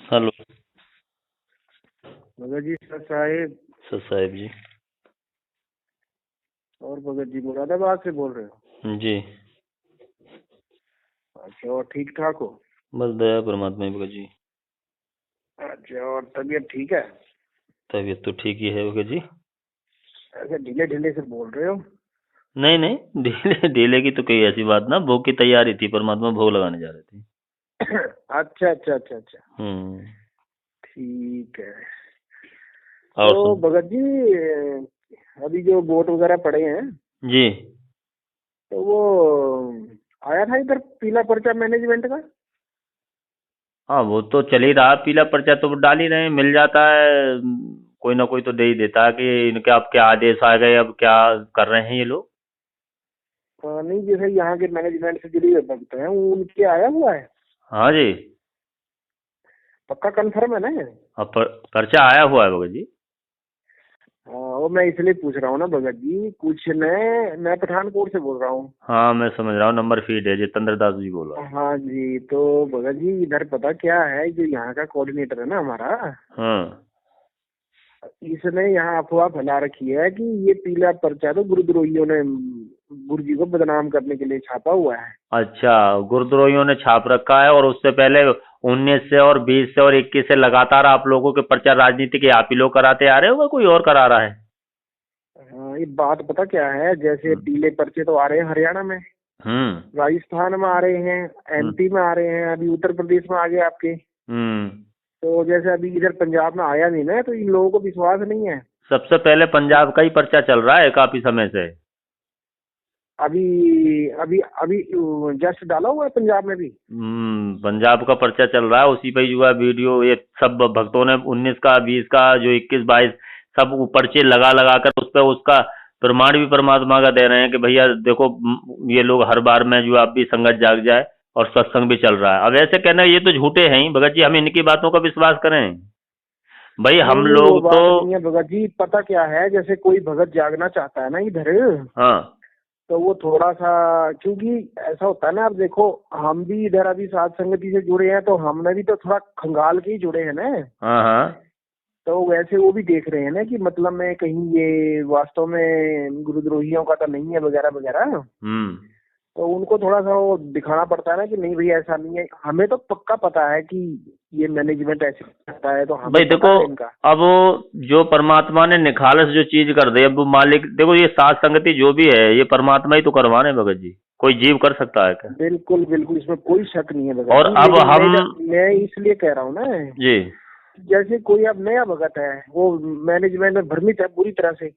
Hello. Bhagat ji sir साहेब। Sir Sahib जी। और भगत जी मुरादाबाद से बोल रहे हो? जी। अच्छा, और ठीक ठाक हो? बस दया परमात्मा की भगत जी। अच्छा, और तबीयत ठीक है? तबीयत तो ठीक ही है भगत जी। ऐसे ढीले ढीले से बोल रहे हो। नहीं नहीं, ढीले ढीले की तो कोई ऐसी बात ना, भोग की तैयारी थी, परमात्मा भोग लगाने जा रहे थे। अच्छा अच्छा अच्छा अच्छा। हम्म। ठीक है। और तो सुन। भगत जी, अभी जो वोट वगैरह पड़े हैं, जी। तो वो आया था इधर पीला पर्चा मैनेजमेंट का? हाँ, वो तो चल ही रहा, पीला पर्चा तो वो डाल ही रहे हैं, मिल जाता है। कोई ना कोई तो दे ही देता है कि इनके अब क्या आदेश आ गए, अब क्या कर रहे हैं ये लोग। नहीं, जैसे यहाँ के मैनेजमेंट से जुड़े हुए भक्त हैं उनके आया हुआ है। हाँ जी। पक्का कंफर्म है ना? अब पर्चा आया हुआ है भगत जी। वो मैं इसलिए पूछ रहा हूँ ना भगत जी, कुछ मैं पठानकोट से बोल रहा हूँ। हाँ, मैं समझ रहा हूँ, नंबर फीड है, जितेंद्र दास जी बोल रहा हूँ। हाँ जी, तो भगत जी इधर पता क्या है, जो यहाँ का कोऑर्डिनेटर है ना हमारा, हाँ। इसने यहाँ अफवाह फैला रखी है कि ये पीला पर्चा तो गुरुद्रोहियों ने गुरु जी को बदनाम करने के लिए छापा हुआ है। अच्छा, गुरुद्रोहियों ने छाप रखा है, और उससे पहले 19 से और 20 से और 21 से लगातार आप लोगों के प्रचार राजनीति के आप ही लोग कराते आ रहे हो, कोई और करा रहा है? हाँ, ये बात पता क्या है, जैसे हम्म। पीले पर्चे तो आ रहे हैं हरियाणा में, हम्म। राजस्थान में आ रहे हैं, हम्म। एमपी में आ रहे हैं, अभी उत्तर प्रदेश में आ गए आपके। हम्म। तो जैसे अभी इधर पंजाब में आया नहीं ना, तो इन लोगों को विश्वास नहीं है। सबसे पहले पंजाब का ही पर्चा चल रहा है काफी समय से। अभी अभी अभी जस्ट डाला हुआ है पंजाब में भी। पंजाब का पर्चा चल रहा है, उसी पे ही हुआ वीडियो, ये सब भक्तों ने 19 का, 20 का, जो 21 22 सब पर्चे लगा लगा कर उस पे उसका प्रमाण भी परमात्मा का दे रहे हैं कि भैया देखो, ये लोग हर बार में जो आप भी संगत जाग जाए, और सत्संग भी चल रहा है। अब ऐसे कहना ये तो झूठे हैं ही भगत जी, हम इनकी बातों का विश्वास करें? भाई नहीं हम नहीं, वो लोग तो। बात नहीं है भगत जी, पता क्या है, जैसे कोई भगत जागना चाहता है ना इधर, हाँ। तो वो थोड़ा सा, क्योंकि ऐसा होता है ना, आप देखो, हम भी इधर अभी साध संगति से जुड़े हैं, तो हमने भी तो थोड़ा खंगाल के ही जुड़े हैं ना। हाँ। हाँ। तो वैसे वो भी देख रहे हैं ना कि मतलब में कहीं ये वास्तव में गुरुद्रोहियों का तो नहीं है वगैरह वगैरह। हम्म। तो उनको थोड़ा सा वो दिखाना पड़ता है ना कि नहीं भाई ऐसा नहीं है, हमें तो पक्का पता है कि ये मैनेजमेंट ऐसे करता है, तो हमें भाई देखो, पता है इनका। अब जो परमात्मा ने निखालस जो चीज कर दी, अब वो मालिक देखो, ये साध संगति जो भी है ये परमात्मा ही तो करवाने भगत जी, कोई जीव कर सकता है क्या? बिल्कुल बिल्कुल, इसमें कोई शक नहीं है भगत और जी, अब लेकिन हम। मैं इसलिए कह रहा हूँ ना, जी। जैसे कोई अब नया भगत है, वो मैनेजमेंट में भ्रमित है पूरी तरह से।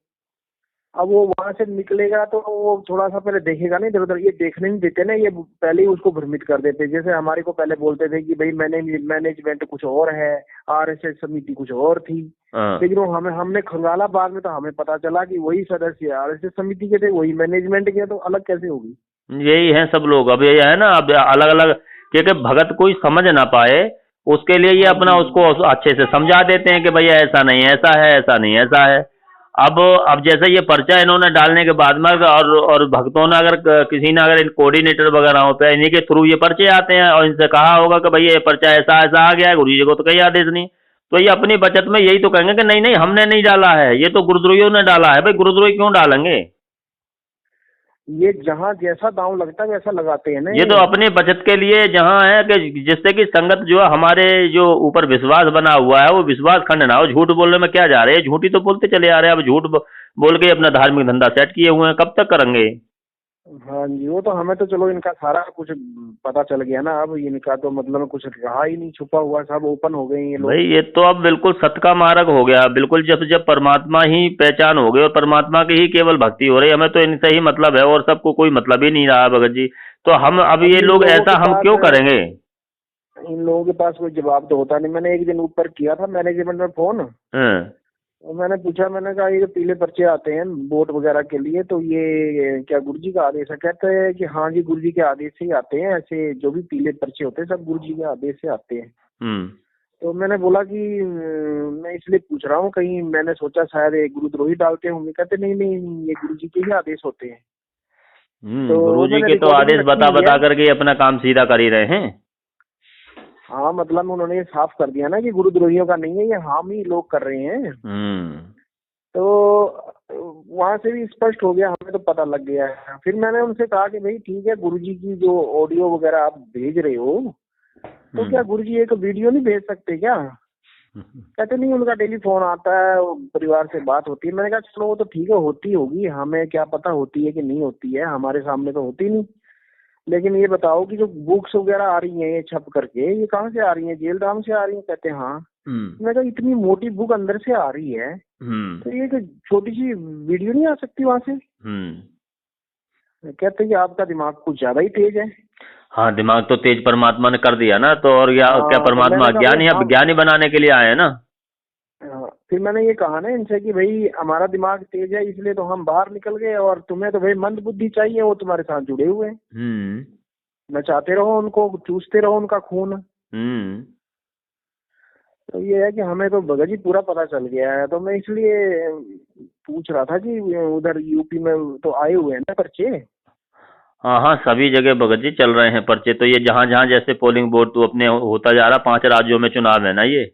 अब वो वहां से निकलेगा तो वो थोड़ा सा पहले देखेगा नहीं, इधर उधर ये देखने नहीं देते ना, ये पहले ही उसको भ्रमित कर देते। जैसे हमारे को पहले बोलते थे कि भाई मैनेजमेंट कुछ और है, आरएसएस समिति कुछ और थी। हाँ। लेकिन वो हमें हमने खंगाला बाद में, तो हमें पता चला कि वही सदस्य आरएसएस समिति के थे, वही मैनेजमेंट के, तो अलग कैसे होगी? यही है सब लोग, अब ये है ना, अब अलग अलग, क्योंकि भगत कोई समझ ना पाए उसके लिए ये हाँ अपना जी। उसको अच्छे से समझा देते हैं कि भैया ऐसा नहीं ऐसा है, ऐसा नहीं ऐसा है। अब जैसे ये पर्चा इन्होंने डालने के बाद में, और भक्तों ने अगर किसी ने अगर इन कोऑर्डिनेटर वगैरह पे इन्हीं के थ्रू ये पर्चे आते हैं, और इनसे कहा होगा कि भैया ये पर्चा ऐसा ऐसा आ गया है, गुरु जी को तो कोई आदेश नहीं, तो ये अपनी बचत में यही तो कहेंगे कि नहीं नहीं हमने नहीं डाला है, ये तो गुरुद्रोहियों ने डाला है। भाई गुरुद्रोही क्यों डालेंगे? ये जहाँ जैसा दांव लगता है वैसा लगाते हैं ना ये तो ये। अपनी बचत के लिए जहाँ है कि जिससे कि संगत जो है, हमारे जो ऊपर विश्वास बना हुआ है वो विश्वास खंड ना हो। झूठ बोलने में क्या जा रहे हैं, झूठी तो बोलते चले आ रहे हैं, अब झूठ बोल के अपना धार्मिक धंधा सेट किए हुए हैं, कब तक करेंगे? हाँ जी, वो तो हमें तो चलो इनका सारा कुछ पता चल गया ना, अब इनका तो मतलब कुछ रहा ही नहीं छुपा हुआ, सब ओपन हो गए हैं ये भाई लोग। ये तो अब बिल्कुल सत का मार्ग हो गया, बिल्कुल जब जब परमात्मा ही पहचान हो गई और परमात्मा की ही केवल भक्ति हो रही, हमें तो इनसे ही मतलब है, और सबको कोई मतलब ही नहीं रहा भगत जी। तो हम अब अब ये इन लोग लोगों के ऐसा हम पास क्यों करेंगे? इन लोगों के पास कोई जवाब तो होता नहीं। मैंने एक दिन ऊपर किया था मैनेजमेंट में फोन, हाँ। और मैंने पूछा, मैंने कहा ये जो पीले पर्चे आते हैं वोट वगैरह के लिए, तो ये क्या गुरु जी का आदेश है? कहते हैं कि हाँ जी, गुरु जी के आदेश से ही आते हैं, ऐसे जो भी पीले पर्चे होते हैं सब गुरु जी के आदेश से आते हैं। हम्म। तो मैंने बोला कि मैं इसलिए पूछ रहा हूँ, कहीं मैंने सोचा शायद ये गुरुद्रोही डालते होंगे। कहते नहीं नहीं, ये गुरु जी के ही आदेश होते हैं। तो गुरु वो जी मैंने के तो रिकॉर्डिंग आदेश रखी बता हुई है। बता करके अपना काम सीधा कर ही रहे हैं। हाँ मतलब उन्होंने ये साफ कर दिया ना कि गुरुद्रोहियों का नहीं है, ये हम ही लोग कर रहे हैं। तो वहां से भी स्पष्ट हो गया, हमें तो पता लग गया है। फिर मैंने उनसे कहा कि भाई ठीक है, गुरुजी की जो ऑडियो वगैरह आप भेज रहे हो, तो क्या गुरुजी एक वीडियो नहीं भेज सकते क्या? कहते नहीं, उनका डेली फोन आता है, वो परिवार से बात होती है। मैंने कहा चलो वो तो ठीक है, होती होगी, हमें क्या पता होती है कि नहीं होती है, हमारे सामने तो होती नहीं। लेकिन ये बताओ कि जो बुक्स वगैरह आ रही हैं ये छप करके, ये कहाँ से आ रही हैं? जेलराम से आ रही हैं? कहते हैं हाँ। मैं कहा इतनी मोटी बुक अंदर से आ रही है, तो ये एक छोटी सी वीडियो नहीं आ सकती वहां से? कहते हैं कि आपका दिमाग कुछ ज्यादा ही तेज है। हाँ, दिमाग तो तेज परमात्मा ने कर दिया ना, तो और क्या हाँ, क्या तो परमात्मा मैंने कहा भाई हाँ। ज्ञानी बनाने के लिए आए हैं ना। फिर मैंने ये कहा ना इनसे कि भाई हमारा दिमाग तेज है इसलिए तो हम बाहर निकल गए, और तुम्हें तो भाई मंद बुद्धि चाहिए, वो तुम्हारे साथ जुड़े हुए हैं। नचाते रहो उनको, चूसते रहो उनका खून। तो ये है कि हमें तो भगत जी पूरा पता चल गया है, तो मैं इसलिए पूछ रहा था कि उधर यूपी में तो आए हुए हैं ना पर्चे। हाँ हाँ, सभी जगह भगत जी चल रहे हैं पर्चे, तो ये जहां जहां जैसे पोलिंग बोर्ड तो अपने होता जा रहा, 5 राज्यों में चुनाव है ना ये।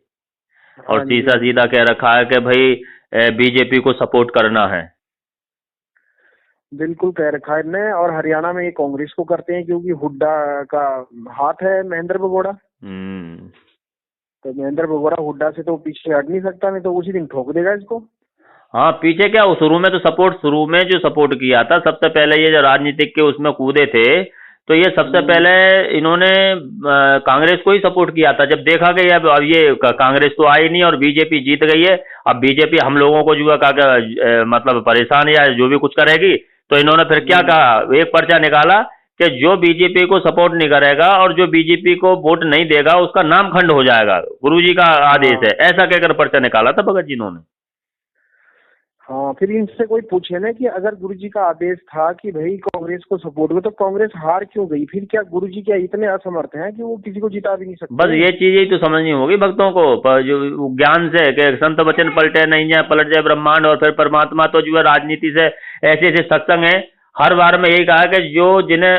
और हाँ जी, सीधा हाँ सीधा जी, कह रखा है कि भाई बीजेपी को सपोर्ट करना है। बिल्कुल कह रखा है ने। और हरियाणा में ये कांग्रेस को करते हैं क्योंकि हुड्डा का हाथ है, महेंद्र भगोड़ा। हम्म। तो महेंद्र भगोड़ा हुड्डा से तो पीछे हट नहीं सकता, नहीं तो उसी दिन ठोक देगा इसको। हाँ, पीछे क्या, शुरू में तो शुरू में जो सपोर्ट किया था सबसे पहले, ये जो राजनीतिक के उसमें कूदे थे, तो ये सबसे पहले इन्होंने कांग्रेस को ही सपोर्ट किया था। जब देखा कि अब ये कांग्रेस तो आई नहीं और बीजेपी जीत गई है, अब बीजेपी हम लोगों को जो है मतलब परेशान या जो भी कुछ करेगी, तो इन्होंने फिर क्या कहा, एक पर्चा निकाला कि जो बीजेपी को सपोर्ट नहीं करेगा और जो बीजेपी को वोट नहीं देगा उसका नाम खंड हो जाएगा, गुरुजी का आदेश हाँ है, ऐसा कहकर पर्चा निकाला था भगत जी ने। हाँ, फिर इनसे कोई पूछे ना कि अगर गुरुजी का आदेश था कि भाई कांग्रेस को सपोर्ट करो, तो कांग्रेस हार क्यों गई? फिर क्या गुरुजी क्या इतने असमर्थ हैं कि वो किसी को जिता भी नहीं बस सकते? ये चीज ही तो समझनी होगी भक्तों को, जो ज्ञान से कि संत वचन पलटे नहीं जाए, पलट जाए ब्रह्मांड। और फिर परमात्मा तो जो है राजनीति से ऐसे ऐसे सत्संग है, हर बार में यही कहा कि जो जिन्हें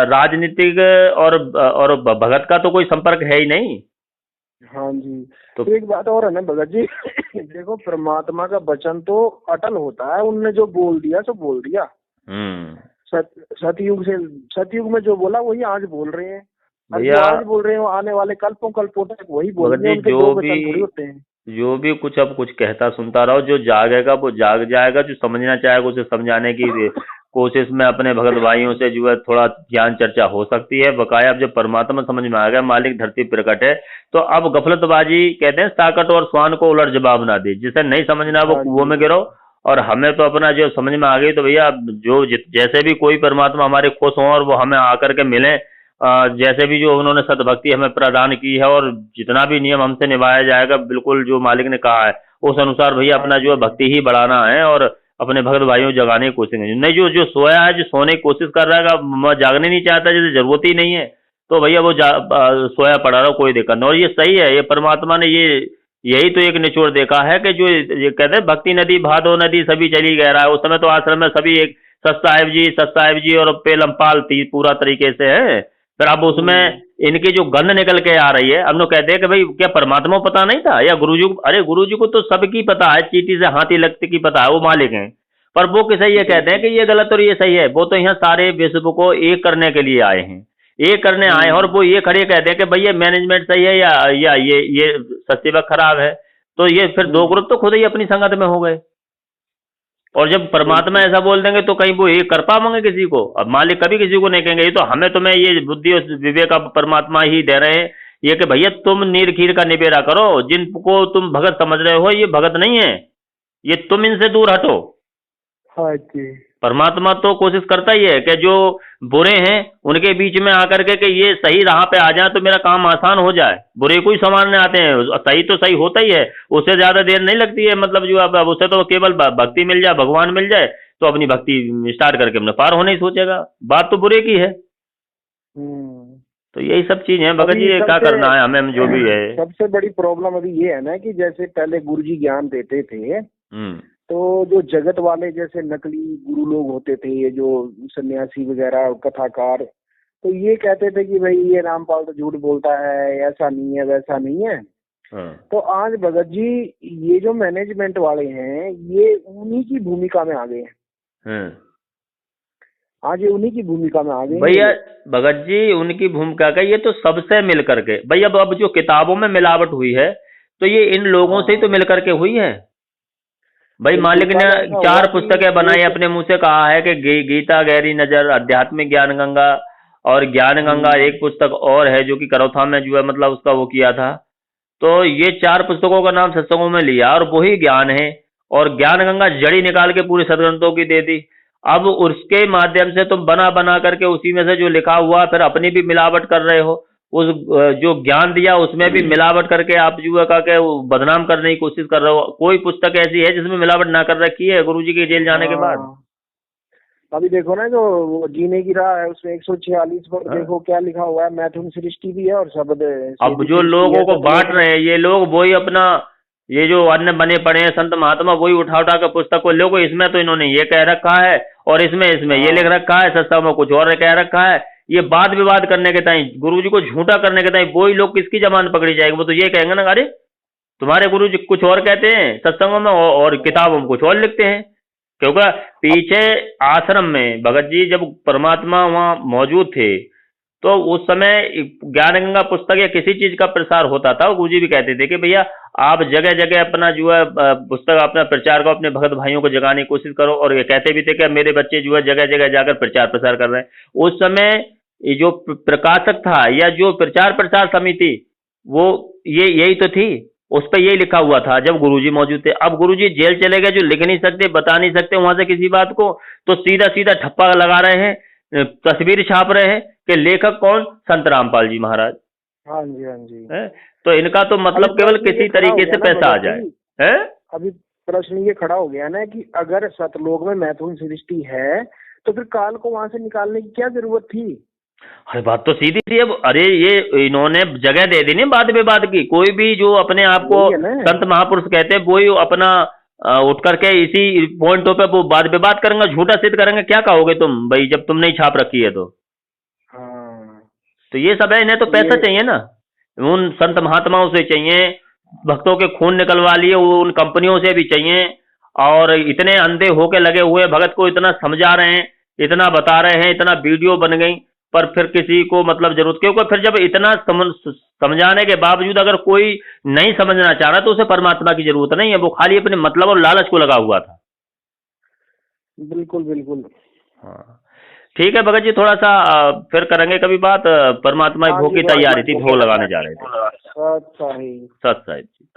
राजनीतिक और भगत का तो कोई संपर्क है ही नहीं। हाँ जी। तो तो एक बात और है ना भगत जी, देखो परमात्मा का वचन तो अटल होता है, उनने जो बोल दिया सो बोल दिया। हम्म। सतयुग से, सतयुग में जो बोला वही आज बोल रहे हैं, और जो भैया आज बोल रहे हैं वो आने वाले कल्पों कल्पों तक वही भगत बोलेंगे, जी, उनके दो वचन थोड़ी होते हैं। जो भी कुछ अब कुछ कहता सुनता रहो, जो जागेगा वो जाग जाएगा, जो समझना चाहेगा उसे समझाने की कोशिश में अपने भगत भाइयों से जो है थोड़ा ज्ञान चर्चा हो सकती है। बकाया अब जब परमात्मा समझ में आ गया, मालिक धरती प्रकट है, तो अब गफलतबाजी कहते हैं ताकत और स्वान को उलट जवाब ना दे, जिसे नहीं समझना वो हाँ कुओं जी, में गिरो। और हमें तो अपना जो समझ में आ गई, तो भैया जो जैसे भी कोई परमात्मा हमारे खुश हों और वो हमें आकर के मिले, जैसे भी जो उन्होंने सद्भक्ति हमें प्रदान की है, और जितना भी नियम हमसे निभाया जाएगा बिल्कुल जो मालिक ने कहा है उस अनुसार भैया हाँ अपना जो है जी, भक्ति ही बढ़ाना है, और अपने भक्त भाइयों को जगाने की कोशिश नहीं। नहीं, जो जो सोया है, जो सोने की कोशिश कर रहा है, मैं जागने नहीं चाहता, जैसे जरूरत ही नहीं है, तो भैया वो सोया पड़ा रहा, कोई दिक्कत नहीं। और ये सही है, ये परमात्मा ने ये यही तो एक निचोड़ देखा है कि जो ये कहते हैं भक्ति नदी भादो नदी सभी चली गह रहा है। उस समय तो आश्रम में सभी एक सत साहिब जी और पेलमपाल पूरा तरीके से है। फिर अब उसमें इनकी जो गंध निकल के आ रही है, हम लोग कहते हैं कि भाई क्या परमात्मा को पता नहीं था, या गुरुजी को? अरे गुरुजी को तो सबकी पता है, चींटी से हाथी लगते की पता है, वो मालिक हैं। पर वो किसे ये कहते हैं कि बिल्कुल। ये गलत और ये सही है? वो तो यहाँ सारे विश्व को एक करने के लिए आए हैं, एक करने आए हैं, और वो ये खड़े कहते हैं कि भाई ये मैनेजमेंट सही है या ये सत्सेवक खराब है। तो ये फिर दो ग्रुप तो खुद ही अपनी संगत में हो गए। और जब परमात्मा बिल्कुल। ऐसा बोल देंगे तो कहीं वो ये कर पाएंगे किसी को? अब मालिक कभी किसी को नहीं कहेंगे। ये तो हमें तुम्हें ये बुद्धि और विवेक अब परमात्मा ही दे रहे हैं, ये कि भैया तुम नीर खीर का निबेरा करो, जिनको तुम भगत समझ रहे हो ये भगत नहीं है, ये तुम इनसे दूर हटो। हाँ जी। परमात्मा तो कोशिश करता ही है कि जो बुरे हैं उनके बीच में आकर के ये सही राह पे आ जाए तो मेरा काम आसान हो जाए। बुरे को ही संभालने आते हैं, सही तो सही होता ही है, उससे ज्यादा देर नहीं लगती है। मतलब जो अब उससे तो केवल भक्ति मिल जाए, भगवान मिल जाए, तो अपनी भक्ति स्टार्ट करके अपने पार होने ही सोचेगा। बात तो बुरे की है। हम्म। तो यही सब चीज है भगत जी, अभी ये क्या सबसे करना है हमें जो भी है। सबसे बड़ी प्रॉब्लम अभी ये है ना कि जैसे पहले गुरुजी ज्ञान देते थे, हम्म। तो जो जगत वाले जैसे नकली गुरु लोग होते थे, ये जो सन्यासी वगैरह कथाकार, तो ये कहते थे कि भाई ये रामपाल तो झूठ बोलता है, ऐसा नहीं है वैसा नहीं है। हाँ। तो आज भगत जी ये जो मैनेजमेंट वाले हैं ये उन्हीं की भूमिका में आ गए हैं। हाँ। आज ये उन्हीं की भूमिका में आ गए हैं भैया भगत जी उनकी भूमिका का ये तो सबसे मिल करके भाई, अब जो किताबों में मिलावट हुई है तो ये इन लोगों से ही तो मिल करके हुई है भाई। मालिक ने पहले ऐसा हुआ 4 कि पुस्तकें बनाई, अपने मुंह से कहा है कि गीता, गहरी नजर, आध्यात्मिक ज्ञान गंगा और ज्ञान गंगा, एक पुस्तक और है जो कि करौथा में जो है मतलब उसका वो किया था। तो ये 4 पुस्तकों का नाम सत्संगों में लिया और वही ज्ञान है, और ज्ञान गंगा जड़ी निकाल के पूरे सदग्रंथों की दे दी। अब उसके माध्यम से तुम बना बना करके उसी में से जो लिखा हुआ फिर अपनी भी मिलावट कर रहे हो। उस जो ज्ञान दिया उसमें भी मिलावट करके आप जो है का के वो बदनाम करने की कोशिश कर रहे हो। कोई पुस्तक ऐसी है जिसमें मिलावट ना कर रखी है गुरुजी के जेल जाने के बाद? हाँ, अभी देखो ना जो वो जीने की राह है उसमें 146 पर हाँ? देखो क्या लिखा हुआ है, मैथुन सृष्टि भी है और शब्द अब सीधी जो सृष्टि लोगों है। को सब बांट लोग रहे हैं ये लोग, वही अपना ये जो अन्य बने पड़े हैं संत महात्मा, वही उठा उठा कर पुस्तक को लोगो, इसमें तो इन्होंने ये कह रखा है और इसमें इसमें ये लिख हाँ रखा है, सत्संग में कुछ और कह रखा है। ये वाद विवाद करने के टाइम, गुरुजी को झूठा करने के टाइम वही लोग किसकी जबान पकड़ी जाएगी? वो तो ये कहेंगे ना, अरे तुम्हारे गुरुजी कुछ और कहते हैं सत्संगों में और किताबों में कुछ और लिखते हैं। क्योंकि पीछे आश्रम में भगत जी जब परमात्मा वहां मौजूद थे तो उस समय ज्ञान गंगा पुस्तक या किसी चीज का प्रसार होता था, गुरुजी भी कहते थे कि भैया आप जगह जगह अपना जो है पुस्तक अपना प्रचार करो, अपने भगत भाइयों को जगाने की कोशिश करो। और ये कहते भी थे कि मेरे बच्चे जो है जगह जगह जाकर प्रचार प्रसार कर रहे हैं। उस समय ये जो प्रकाशक था या जो प्रचार प्रसार समिति, वो ये यही तो थी, उस पर यही लिखा हुआ था जब गुरुजी मौजूद थे। अब गुरुजी जेल चले गए, जो लिख नहीं सकते बता नहीं सकते वहां से किसी बात को, तो सीधा सीधा ठप्पा लगा रहे हैं, तस्वीर छाप रहे हैं कि लेखक कौन? संत रामपाल जी महाराज। हाँ जी हाँ जी। है? तो इनका तो अभी मतलब केवल प्रश्न ये किसी खड़ा हो तरीके गया से ना पैसा आ भगत जाए। जी, है? अभी प्रश्न ये खड़ा हो गया ना कि अगर सतलोक में मैथुन सृष्टि है तो फिर काल को वहां से निकालने की क्या जरूरत थी? अरे बात तो सीधी थी। अब अरे ये इन्होंने जगह दे दी नहीं वाद विवाद की। कोई भी जो अपने आप को वही है ना। संत महापुरुष कहते हैं वही अपना उठ करके इसी पॉइंटों पे वो वाद विवाद करेंगे, झूठा सिद्ध करेंगे। क्या कहोगे तुम भाई जब तुमने ही छाप रखी है तो? हाँ तो ये सब है, इन्हें तो पैसा ये चाहिए ना, उन संत महात्माओं से चाहिए, भक्तों के खून निकलवा लिए वो उन कंपनियों से भी चाहिए। और इतने अंधे होके लगे हुए भगत को इतना समझा रहे हैं, इतना बता रहे हैं, इतना वीडियो बन गई, पर फिर किसी को मतलब जरूरत, क्योंकि फिर जब इतना समझाने के बावजूद अगर कोई नहीं समझना चाह रहा तो उसे परमात्मा की जरूरत नहीं है, वो खाली अपने मतलब और लालच को लगा हुआ था। बिल्कुल बिल्कुल। हाँ ठीक है भगत जी, थोड़ा सा फिर करेंगे कभी बात। परमात्मा हाँ भोग जी की तैयारी थी, भोग लगाने जा रहे थे। अच्छा ही। सत साहिब जी।